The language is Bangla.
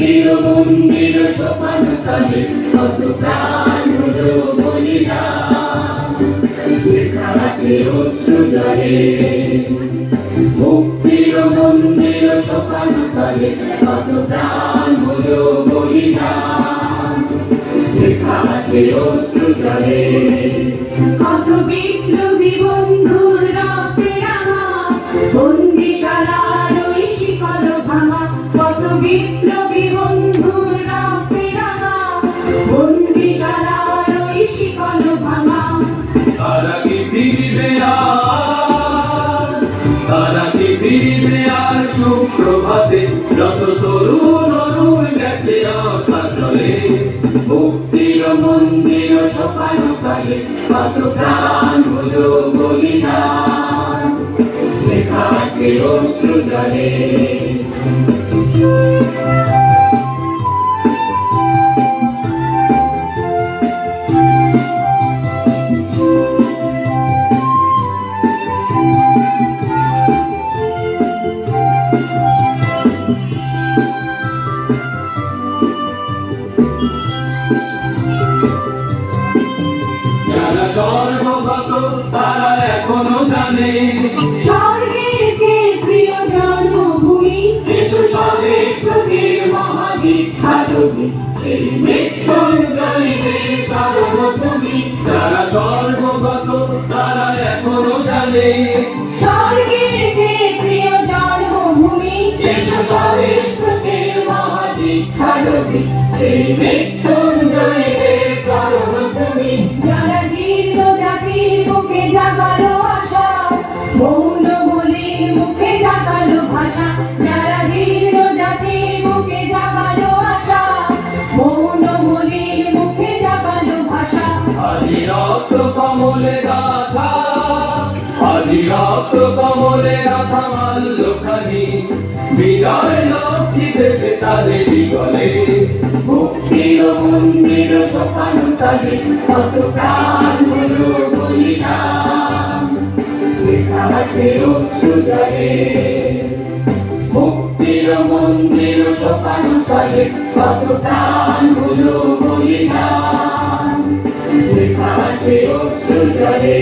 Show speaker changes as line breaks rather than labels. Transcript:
মুক্তির মন্দির সোপান তলে কত প্রাণ হলো বলিদান, লেখা আছে অশ্রু জলে। মুক্তির মন্দির সোপান তলে কত প্রাণ হলো বলিদান, লেখা আছে অশ্রু জলে। কত বিপ্লবী বন্ধুর রক্তে রাঙা বন্দিশালার ওই শিকল ভাঙা, কত বিপ্লবী বন্ধুর রক্তে রাঙা বন্দিশালার ওই শিকল ভাঙা।
তারা কি ফিরবে আর, তারা কি ফিরবে আর সুপ্রভাতে, যত তরুণ অরুণ গেছে আশার জলে।
মুক্তির মন্দির সোপান তলে কত প্রাণ হলো বলিদান, লেখা আছে অশ্রু জলে।
যারা স্বর্গগত তারা এখনো জানে
স্বর্গের যে প্রিয় জন্মভূমি,
এসো স্বদেশ প্রতির মহাবিখ্যাত গীত, এই মৃত্যুঞ্জয়ীদের কারণ তুমি। যারা স্বর্গগত তারা এখনো জানে
স্বর্গের যে প্রিয় জন্মভূমি,
এসো স্বদেশ প্রতির মহাবিখ্যাত গীত, এই মৃত্যুঞ্জয়ীদের কারণ তুমি।
যারা জীর্ণ জাতির মুখে জাগালো আশা, মৌন বলির মুখে জাগালো ভাষা। যারা জীর্ণ জাতির মুখে জাগালো আশা, মৌন বলির মুখে জাগালো ভাষা।
আজি রক্ত কমলে গাথা, আজি রক্ত কমলে গাথা মাল্যখানি, বিজয় লক্ষ্মী দেবে তাদের গলে।
মুক্তির মন্দির সোপান তলে কত প্রাণ হলো বলিদান, লেখা আছে অশ্রু জলে। মুক্তির মন্দির সোপান তলে কত প্রাণ হলো বলিদান, লেখা আছে অশ্রু জলে।